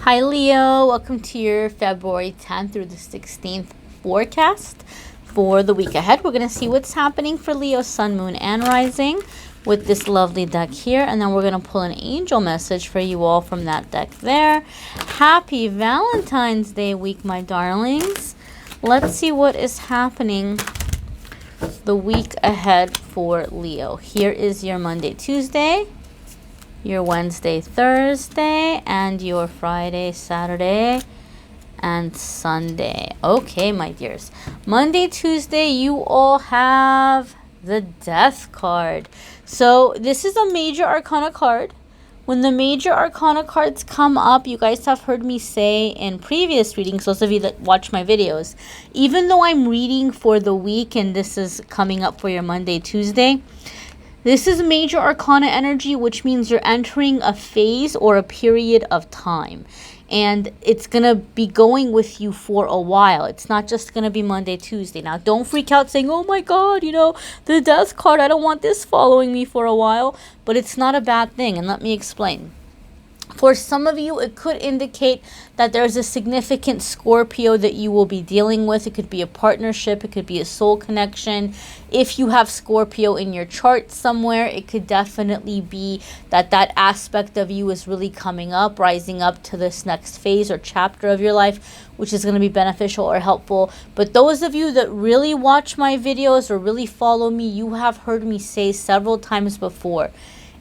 Hi Leo, welcome to your February 10th through the 16th forecast for the week ahead. We're going to see what's happening for Leo, Sun, Moon, and Rising with this lovely deck here. And then we're going to pull an angel message for you all from that deck there. Happy Valentine's Day week, my darlings. Let's see what is happening the week ahead for Leo. Here is your Monday, Tuesday, your Wednesday, Thursday, and your Friday, Saturday, and Sunday. Okay, my dears. Monday, Tuesday, you all have the Death card. So this is a major arcana card. When the major arcana cards come up, you guys have heard me say in previous readings, those of you that watch my videos, even though I'm reading for the week and this is coming up for your Monday, Tuesday, this is major arcana energy, which means you're entering a phase or a period of time. And it's going to be going with you for a while. It's not just going to be Monday, Tuesday. Now, don't freak out saying, oh my God, you know, the Death card, I don't want this following me for a while. But it's not a bad thing. And let me explain. For some of you, it could indicate that there's a significant Scorpio that you will be dealing with. It could be a partnership. It could be a soul connection. If you have Scorpio in your chart somewhere, it could definitely be that that aspect of you is really coming up, rising up to this next phase or chapter of your life, which is going to be beneficial or helpful. But those of you that really watch my videos or really follow me, you have heard me say several times before,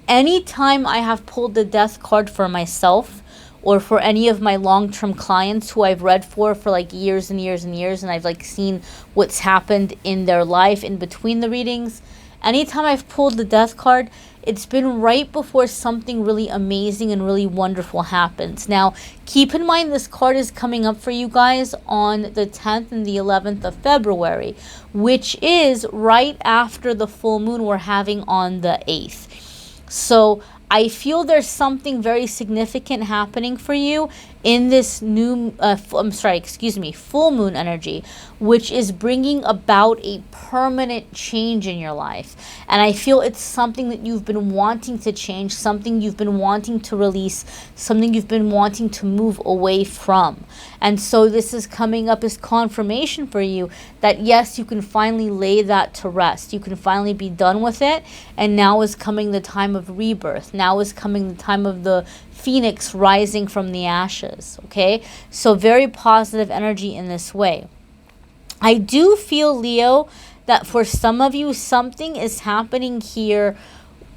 anytime I have pulled the Death card for myself or for any of my long-term clients who I've read for like years and years and years, and I've like seen what's happened in their life in between the readings, anytime I've pulled the Death card, it's been right before something really amazing and really wonderful happens. Now, keep in mind this card is coming up for you guys on the 10th and the 11th of February, which is right after the full moon we're having on the 8th. So I feel there's something very significant happening for you in this full moon energy, which is bringing about a permanent change in your life. And I feel it's something that you've been wanting to change, something you've been wanting to release, something you've been wanting to move away from. And so this is coming up as confirmation for you that yes, you can finally lay that to rest. You can finally be done with it. And now is coming the time of rebirth. Now is coming the time of the phoenix rising from the ashes. Okay, so very positive energy in this way. I do feel, Leo, that for some of you, something is happening here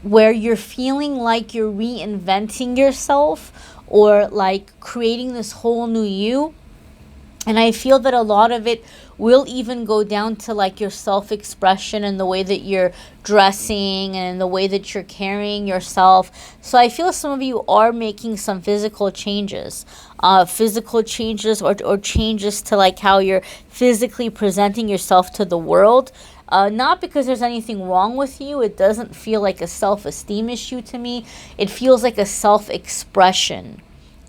where you're feeling like you're reinventing yourself or like creating this whole new you. And I feel that a lot of it will even go down to like your self-expression and the way that you're dressing and the way that you're carrying yourself. So I feel some of you are making some physical changes or changes to like how you're physically presenting yourself to the world. Not because there's anything wrong with you. It doesn't feel like a self-esteem issue to me. It feels like a self-expression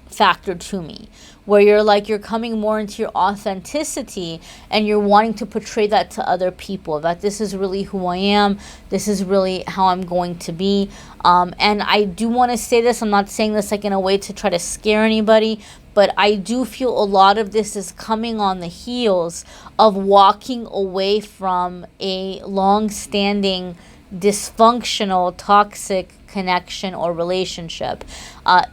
factor to me, where you're coming more into your authenticity and you're wanting to portray that to other people, that this is really who I am, this is really how I'm going to be. And I do want to say this, I'm not saying this like in a way to try to scare anybody, but I do feel a lot of this is coming on the heels of walking away from a long-standing, dysfunctional, toxic connection or relationship.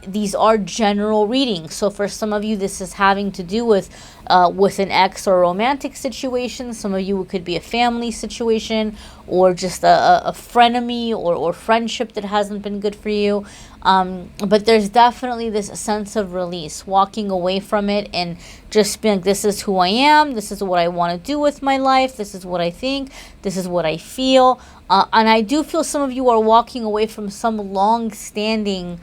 These are general readings. So for some of you, this is having to do with an ex or a romantic situation. Some of you, it could be a family situation or just a frenemy or friendship that hasn't been good for you. But there's definitely this sense of release, walking away from it and just being like, this is who I am. This is what I want to do with my life. This is what I think. This is what I feel. And I do feel some of you are walking away from some long-standing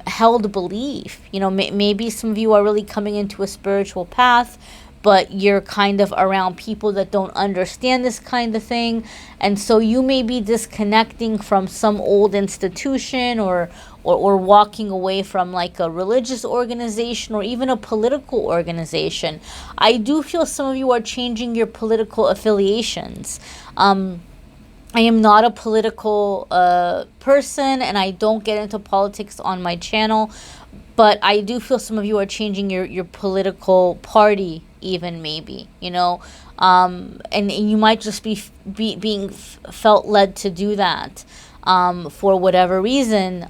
held belief. You know, maybe some of you are really coming into a spiritual path, but you're kind of around people that don't understand this kind of thing. And so you may be disconnecting from some old institution or walking away from like a religious organization or even a political organization. I do feel some of you are changing your political affiliations. I am not a political person, and I don't get into politics on my channel. But I do feel some of you are changing your political party, even, maybe, you know, and you might just be being felt led to do that, for whatever reason.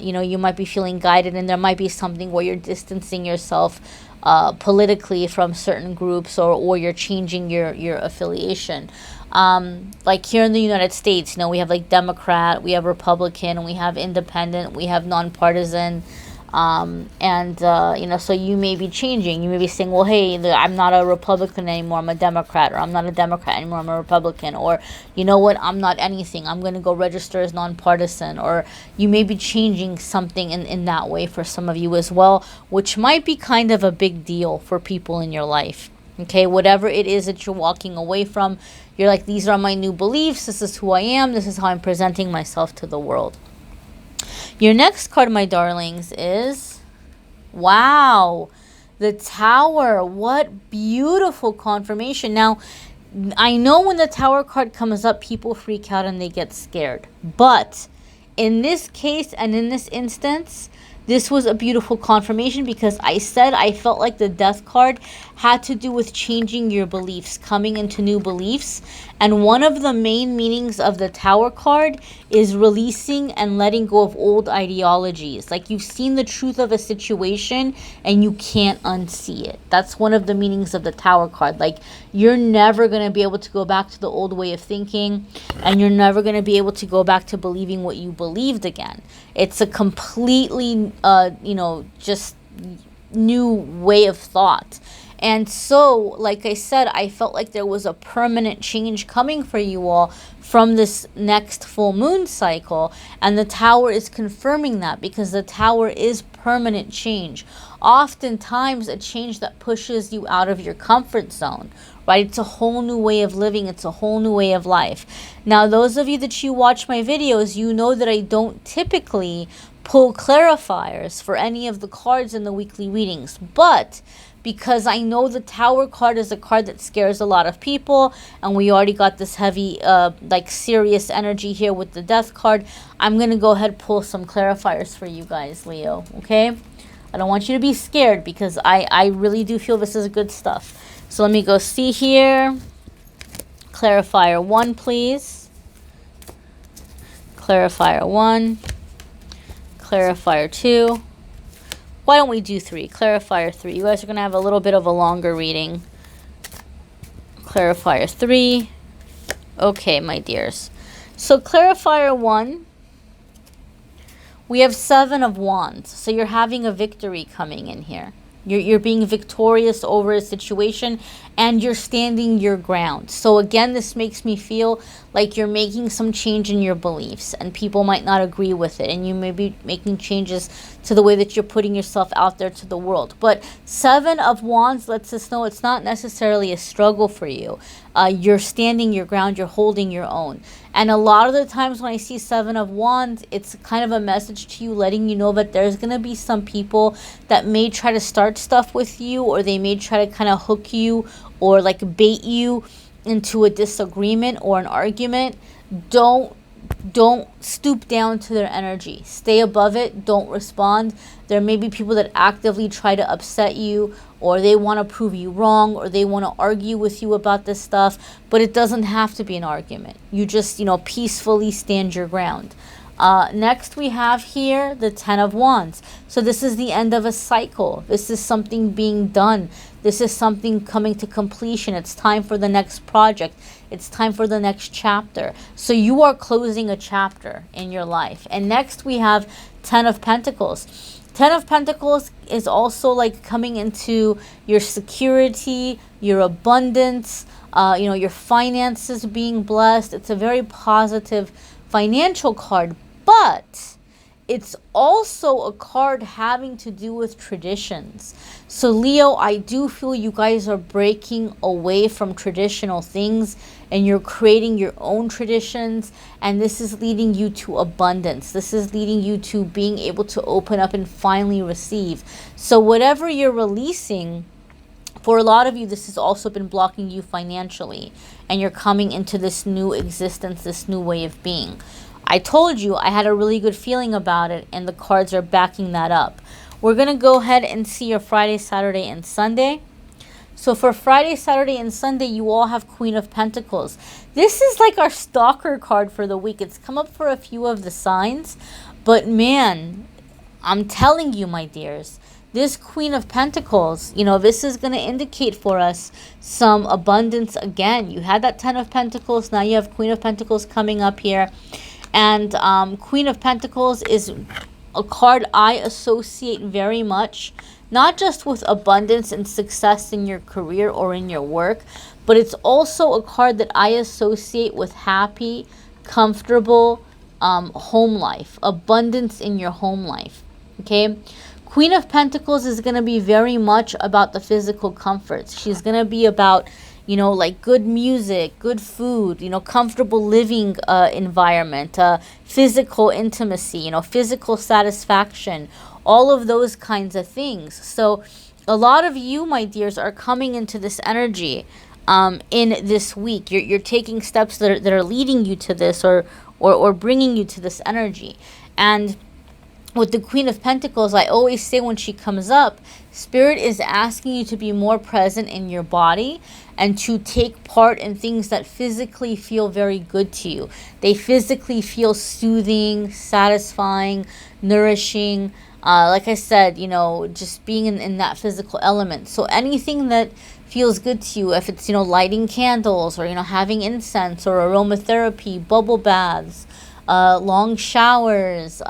You know, you might be feeling guided, and there might be something where you're distancing yourself politically from certain groups, or you're changing your affiliation. Like here in the United States, you know, we have like Democrat, we have Republican, we have independent, we have nonpartisan. You know, so you may be changing. You may be saying, well, hey, I'm not a Republican anymore, I'm a Democrat, or I'm not a Democrat anymore, I'm a Republican, or you know what, I'm not anything, I'm going to go register as nonpartisan. Or you may be changing something in that way for some of you as well, which might be kind of a big deal for people in your life. Okay, whatever it is that you're walking away from, you're like, these are my new beliefs, this is who I am, this is how I'm presenting myself to the world. Your next card, my darlings, is, wow, the Tower. What beautiful confirmation. Now, I know when the Tower card comes up, people freak out and they get scared. But in this case and in this instance, this was a beautiful confirmation, because I said I felt like the Death card had to do with changing your beliefs, coming into new beliefs. And one of the main meanings of the Tower card is releasing and letting go of old ideologies. Like, you've seen the truth of a situation and you can't unsee it. That's one of the meanings of the Tower card. Like, you're never going to be able to go back to the old way of thinking, and you're never going to be able to go back to believing what you believed again. It's a completely, you know, just new way of thought. And so, like I said, I felt like there was a permanent change coming for you all from this next full moon cycle. And the Tower is confirming that, because the Tower is permanent change. Oftentimes a change that pushes you out of your comfort zone, right? It's a whole new way of living. It's a whole new way of life. Now, those of you that you watch my videos, you know that I don't typically pull clarifiers for any of the cards in the weekly readings. But because I know the Tower card is a card that scares a lot of people, and we already got this heavy, like serious energy here with the Death card, I'm going to go ahead and pull some clarifiers for you guys, Leo, okay? I don't want you to be scared, because I really do feel this is good stuff. So let me go see here. Clarifier 1, please. Clarifier 1. Clarifier 2. Why don't we do 3? Clarifier 3. You guys are going to have a little bit of a longer reading. Clarifier 3. Okay, my dears. So clarifier 1, we have 7 of Wands. So you're having a victory coming in here. You're being victorious over a situation, and you're standing your ground. So again, this makes me feel like you're making some change in your beliefs, and people might not agree with it, and you may be making changes to the way that you're putting yourself out there to the world. But 7 of Wands lets us know it's not necessarily a struggle for you. You're standing your ground, you're holding your own. And a lot of the times when I see 7 of Wands, it's kind of a message to you, letting you know that there's going to be some people that may try to start stuff with you, or they may try to kind of hook you or like bait you into a disagreement or an argument. Don't stoop down to their energy. Stay above it. Don't respond. There may be people that actively try to upset you, or they want to prove you wrong, or they want to argue with you about this stuff, but it doesn't have to be an argument. You just, you know, peacefully stand your ground. Next we have here the 10 of Wands. So this is the end of a cycle. This is something being done. This is something coming to completion. It's time for the next project. It's time for the next chapter. So you are closing a chapter in your life. And next we have 10 of Pentacles. 10 of Pentacles is also like coming into your security, your abundance, you know, your finances being blessed. It's a very positive financial card, but it's also a card having to do with traditions. So Leo, I do feel you guys are breaking away from traditional things, and you're creating your own traditions, and this is leading you to abundance. This is leading you to being able to open up and finally receive. So whatever you're releasing, for a lot of you, this has also been blocking you financially, and you're coming into this new existence, this new way of being. I told you I had a really good feeling about it, and the cards are backing that up. We're going to go ahead and see your Friday, Saturday, and Sunday. So for Friday, Saturday, and Sunday, you all have Queen of Pentacles. This is like our stalker card for the week. It's come up for a few of the signs. But man, I'm telling you, my dears, this Queen of Pentacles, you know, this is going to indicate for us some abundance again. You had that 10 of Pentacles. Now you have Queen of Pentacles coming up here. And Queen of Pentacles is a card I associate very much, not just with abundance and success in your career or in your work, but it's also a card that I associate with happy, comfortable home life, abundance in your home life. Okay, Queen of Pentacles is going to be very much about the physical comforts. She's going to be about, you know, like good music, good food, you know, comfortable living environment, physical intimacy, you know, physical satisfaction, all of those kinds of things. So a lot of you, my dears, are coming into this energy in this week. You're taking steps that are leading you to this or bringing you to this energy. And with the Queen of Pentacles, I always say when she comes up, Spirit is asking you to be more present in your body and to take part in things that physically feel very good to you. They physically feel soothing, satisfying, nourishing. Like I said, you know, just being in that physical element. So anything that feels good to you, if it's, you know, lighting candles or, you know, having incense or aromatherapy, bubble baths, long showers,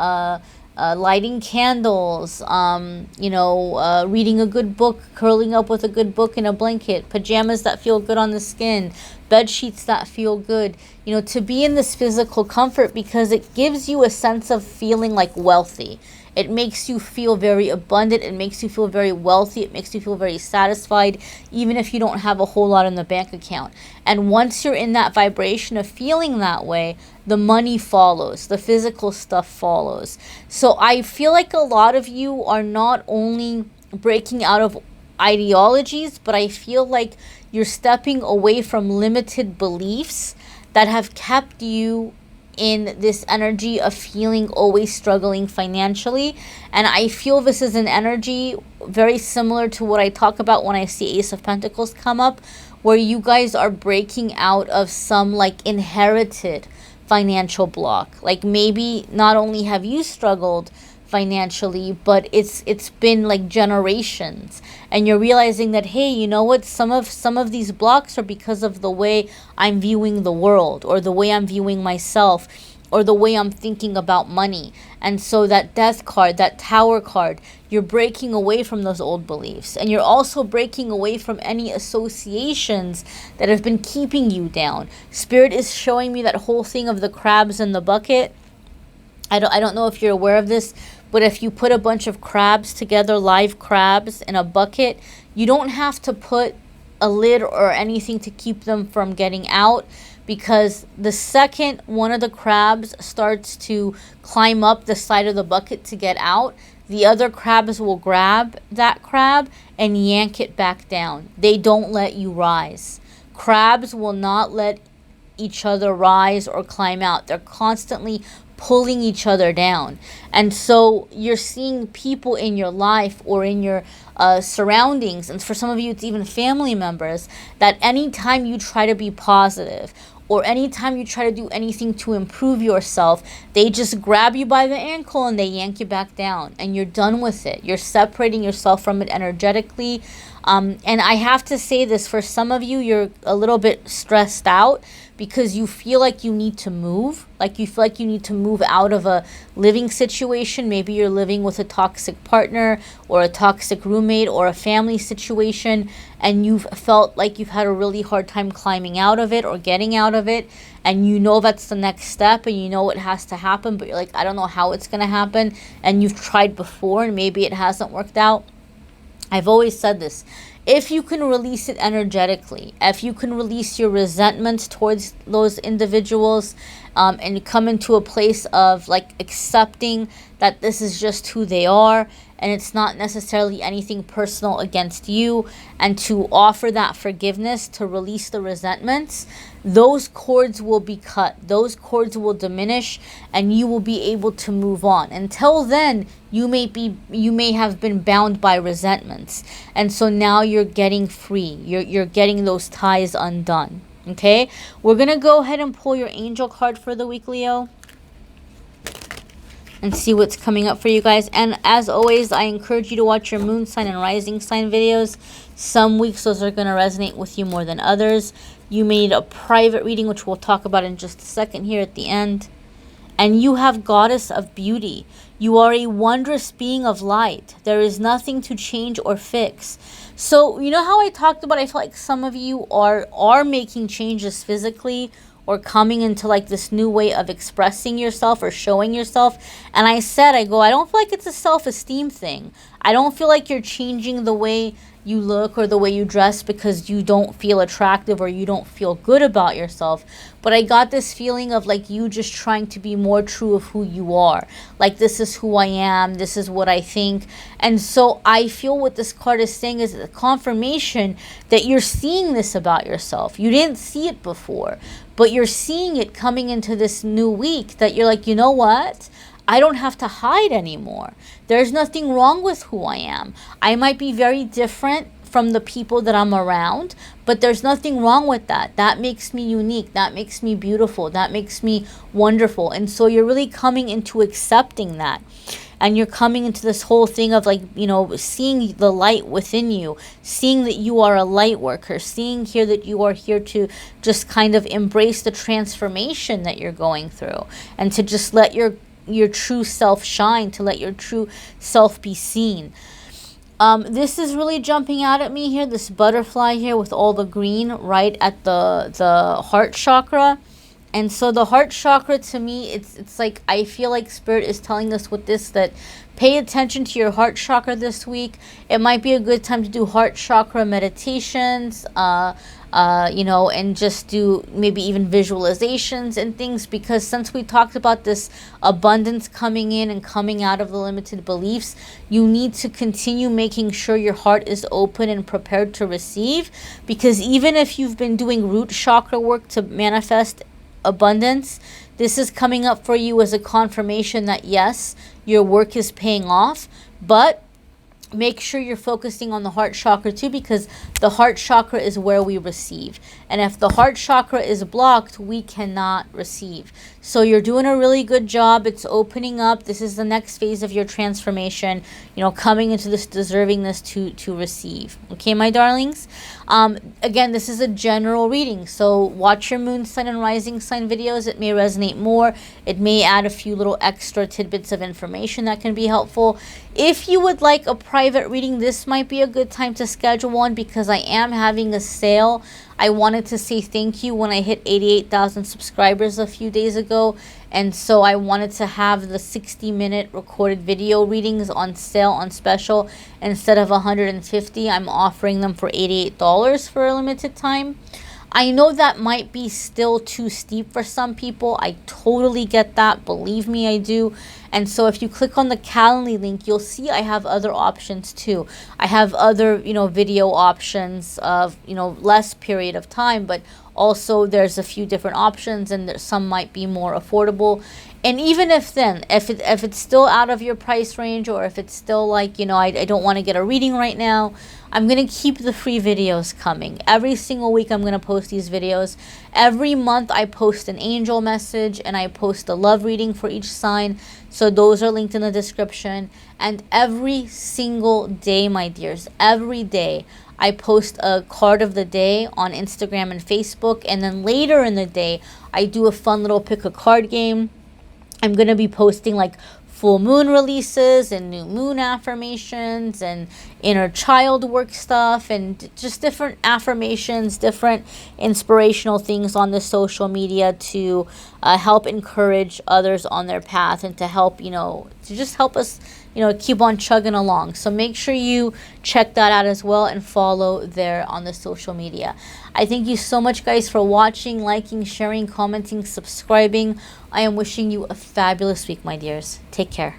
lighting candles, you know, reading a good book, curling up with a good book in a blanket, pajamas that feel good on the skin, bed sheets that feel good, you know, to be in this physical comfort, because it gives you a sense of feeling like wealthy. It makes you feel very abundant. It makes you feel very wealthy. It makes you feel very satisfied, even if you don't have a whole lot in the bank account. And once you're in that vibration of feeling that way, the money follows. The physical stuff follows. So I feel like a lot of you are not only breaking out of ideologies, but I feel like you're stepping away from limited beliefs that have kept you in this energy of feeling always struggling financially. And I feel this is an energy very similar to what I talk about when I see Ace of Pentacles come up, where you guys are breaking out of some like inherited financial block. Like maybe not only have you struggled financially, but it's been like generations, and you're realizing that, hey, you know what, some of these blocks are because of the way I'm viewing the world, or the way I'm viewing myself, or the way I'm thinking about money. And so that Death card, that Tower card, you're breaking away from those old beliefs, and you're also breaking away from any associations that have been keeping you down. Spirit is showing me that whole thing of the crabs in the bucket. I don't know if you're aware of this, but if you put a bunch of crabs together, live crabs in a bucket, you don't have to put a lid or anything to keep them from getting out, because the second one of the crabs starts to climb up the side of the bucket to get out, the other crabs will grab that crab and yank it back down. They don't let you rise. Crabs will not let each other rise or climb out. They're constantly pulling each other down. And so you're seeing people in your life or in your surroundings, and for some of you it's even family members, that anytime you try to be positive or anytime you try to do anything to improve yourself, they just grab you by the ankle and they yank you back down, and you're done with it. You're separating yourself from it energetically. And I have to say this, for some of you, you're a little bit stressed out because you feel like you need to move, like you feel like you need to move out of a living situation. Maybe you're living with a toxic partner or a toxic roommate or a family situation, and you've felt like you've had a really hard time climbing out of it or getting out of it, and you know that's the next step and you know it has to happen, but you're like, I don't know how it's going to happen, and you've tried before and maybe it hasn't worked out. I've always said this. If you can release it energetically, if you can release your resentment towards those individuals, and come into a place of like accepting that this is just who they are, and it's not necessarily anything personal against you, and to offer that forgiveness, to release the resentments, those cords will be cut, those cords will diminish, and you will be able to move on. Until then, you may have been bound by resentments, and so now you're getting free, you're getting those ties undone. Okay, we're gonna go ahead and pull your angel card for the week, Leo, and see what's coming up for you guys. And as always, I encourage you to watch your moon sign and rising sign videos. Some weeks those are going to resonate with you more than others. You may need a private reading, which we'll talk about in just a second here at the end. And you have Goddess of Beauty. You are a wondrous being of light. There is nothing to change or fix. So you know how I talked about, I feel like some of you are making changes physically, or coming into like this new way of expressing yourself or showing yourself. And I said, I don't feel like it's a self-esteem thing. I don't feel like you're changing the way you look or the way you dress because you don't feel attractive or you don't feel good about yourself. But I got this feeling of like you just trying to be more true of who you are. Like, this is who I am, this is what I think. And so I feel what this card is saying is a confirmation that you're seeing this about yourself. You didn't see it before, but you're seeing it coming into this new week, that you're like, you know what? I don't have to hide anymore. There's nothing wrong with who I am. I might be very different from the people that I'm around, but there's nothing wrong with that. That makes me unique. That makes me beautiful. That makes me wonderful. And so you're really coming into accepting that. And you're coming into this whole thing of like, you know, seeing the light within you, seeing that you are a light worker, seeing here that you are here to just kind of embrace the transformation that you're going through, and to just let your true self shine, to let your true self be seen. This is really jumping out at me here, this butterfly here with all the green right at the heart chakra. And so the heart chakra, to me, it's like, I feel like Spirit is telling us with this that pay attention to your heart chakra this week. It might be a good time to do heart chakra meditations, you know, and just do maybe even visualizations and things, because since we talked about this abundance coming in and coming out of the limited beliefs, you need to continue making sure your heart is open and prepared to receive, because even if you've been doing root chakra work to manifest abundance, this is coming up for you as a confirmation that yes, your work is paying off, but make sure you're focusing on the heart chakra too, because the heart chakra is where we receive. And if the heart chakra is blocked, we cannot receive. So you're doing a really good job. It's opening up. This is the next phase of your transformation, you know, coming into this deservingness to receive. Okay, my darlings? Again, this is a general reading. So watch your moon sign and rising sign videos. It may resonate more. It may add a few little extra tidbits of information that can be helpful. If you would like a private reading, this might be a good time to schedule one, because I am having a sale. I wanted to say thank you when I hit 88,000 subscribers a few days ago, and so I wanted to have the 60-minute recorded video readings on sale, on special. Instead of $150, I'm offering them for $88 for a limited time. I know that might be still too steep for some people. I totally get that. Believe me, I do. And so if you click on the Calendly link, you'll see I have other options too. I have other, you know, video options of, you know, less period of time, but also there's a few different options, and some might be more affordable. And even if then, if it's still out of your price range, or if it's still like, you know, I don't want to get a reading right now, I'm going to keep the free videos coming. Every single week I'm going to post these videos. Every month I post an angel message, and I post a love reading for each sign. So those are linked in the description. And every single day, my dears, every day, I post a card of the day on Instagram and Facebook. And then later in the day, I do a fun little pick a card game. I'm going to be posting like full moon releases and new moon affirmations and inner child work stuff, and just different affirmations, different inspirational things on the social media to help encourage others on their path, and to help, you know, to just help us, you know, keep on chugging along. So make sure you check that out as well, and follow there on the social media. I thank you so much, guys, for watching, liking, sharing, commenting, subscribing. I am wishing you a fabulous week, my dears. Take care.